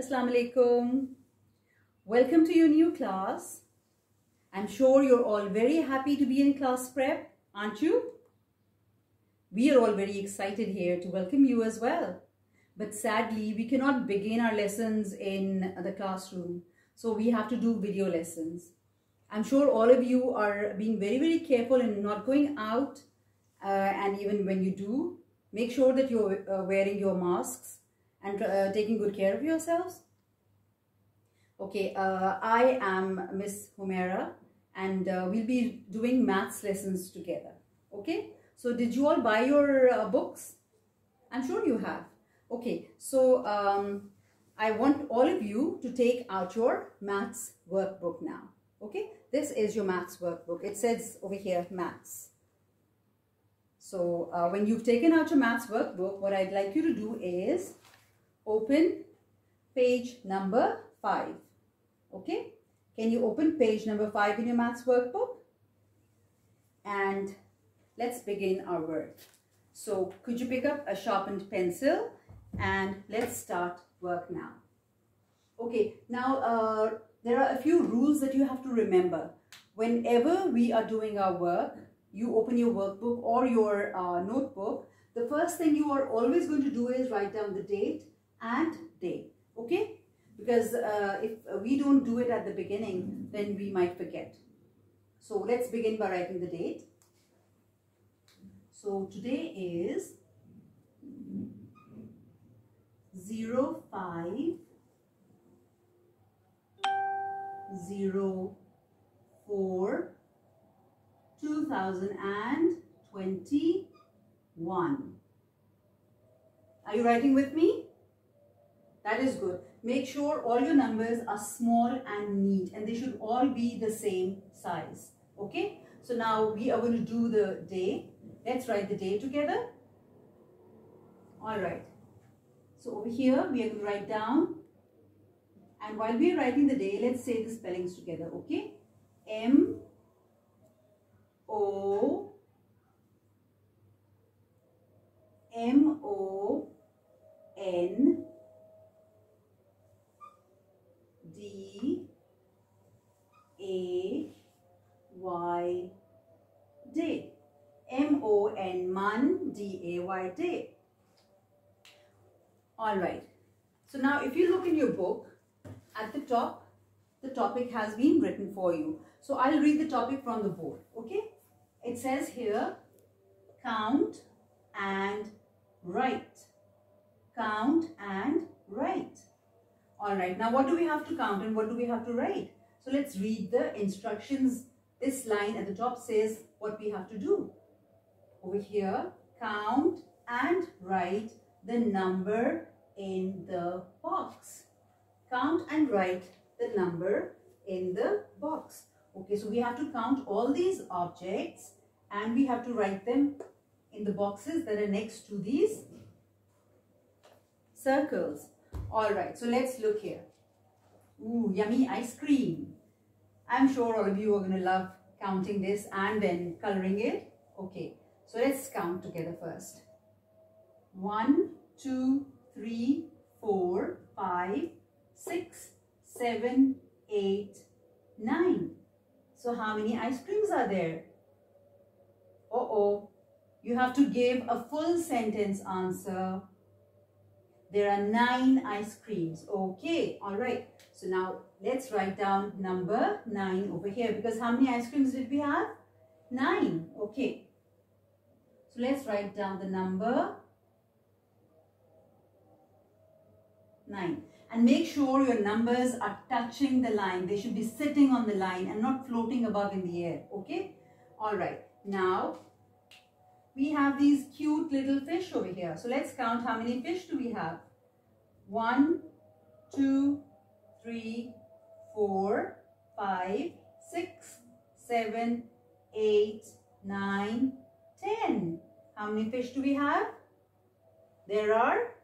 Assalamu alaikum. Welcome to your new class. I'm sure you're all very happy to be in class prep, aren't you? We are all very excited here to welcome you as well. But sadly, we cannot begin our lessons in the classroom. So we have to do video lessons. I'm sure all of you are being very careful in not going out. And even when you do, make sure that you're wearing your masks and taking good care of yourselves. Okay, I am Miss Humaira and we'll be doing maths lessons together. Okay, so did you all buy your books? I'm sure you have. Okay, so I want all of you to take out your maths workbook now. Okay, this is your maths workbook. It says over here maths. So when you've taken out your maths workbook, what I'd like you to do is open page number 5. Okay, can you open page number 5 in your maths workbook? And let's begin our work. So could you pick up a sharpened pencil and let's start work now. Okay, now there are a few rules that you have to remember. Whenever we are doing our work, you open your workbook or your notebook, the first thing you are always going to do is write down the date and day. Okay, because if we don't do it at the beginning, then we might forget. So let's begin by writing the date. So today is 05/04/2021. Are you writing with me? That is good. Make sure all your numbers are small and neat and they should all be the same size. Okay? So now we are going to do the day. Let's write the day together. Alright. So over here we are going to write down, and while we are writing the day, let's say the spellings together. Okay? M-O-N-D-A-Y, day. M-O-N, man, D-A-Y, day. Alright, so now if you look in your book, at the top, the topic has been written for you. So I'll read the topic from the board, okay? It says here, count and write. Count and write. Alright, now what do we have to count and what do we have to write? So let's read the instructions. This line at the top says what we have to do. Over here, count and write the number in the box. Count and write the number in the box. Okay, so we have to count all these objects and we have to write them in the boxes that are next to these circles. Alright, so let's look here. Ooh, yummy ice cream. I'm sure all of you are going to love counting this and then coloring it. Okay, so let's count together first. 1, 2, 3, 4, 5, 6, 7, 8, 9. So how many ice creams are there? You have to give a full sentence answer. There are 9 ice creams. Okay, alright. So now let's write down number 9 over here, because how many ice creams did we have? 9. Okay. So let's write down the number 9. And make sure your numbers are touching the line. They should be sitting on the line and not floating above in the air. Okay? Alright. Now, we have these cute little fish over here. So let's count how many fish do we have. 1, 2, 3, 4, 5, 6, 7, 8, 9, 10. How many fish do we have? There are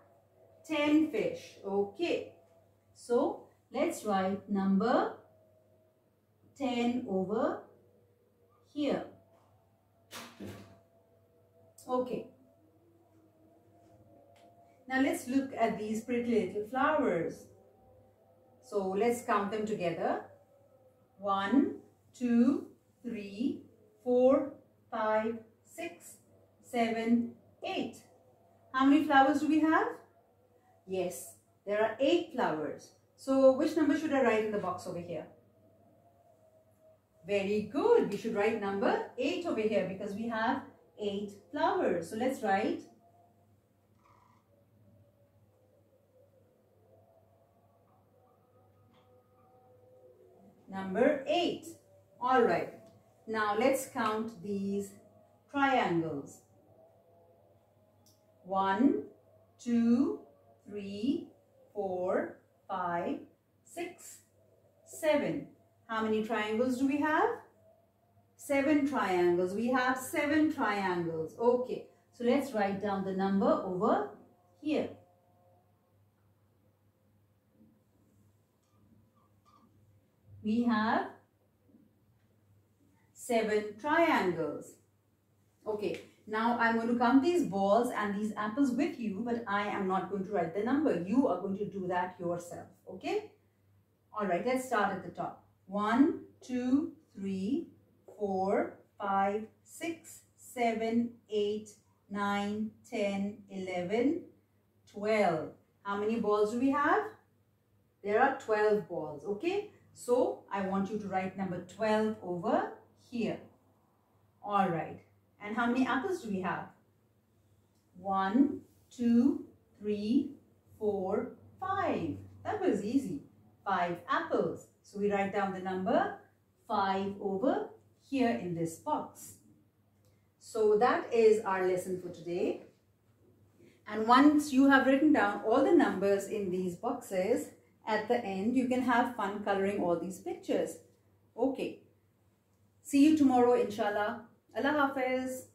10 fish. Okay. So let's write number 10 over here. Okay. Now let's look at these pretty little flowers. So let's count them together. 1, 2, 3, 4, 5, 6, 7, 8. How many flowers do we have? Yes, there are 8 flowers. So which number should I write in the box over here? Very good. We should write number 8 over here because we have 8 flowers. So let's write number 8. All right. Now let's count these triangles. 1, 2, 3, 4, 5, 6, 7. How many triangles do we have? 7 triangles. We have 7 triangles. Okay. So let's write down the number over here. We have 7 triangles. Okay. Now I'm going to count these balls and these apples with you, but I am not going to write the number. You are going to do that yourself. Okay. All right. Let's start at the top. 1, 2, 3, 4, 5, 6, 7, 8, 9, 10, 11, 12. How many balls do we have? There are 12 balls. Okay. So I want you to write number 12 over here. All right. And how many apples do we have? 1, 2, 3, 4, 5. That was easy. 5 apples. So we write down the number 5 over here in this box. So that is our lesson for today. And once you have written down all the numbers in these boxes, at the end you can have fun coloring all these pictures. Okay. See you tomorrow, inshallah. Allah Hafiz.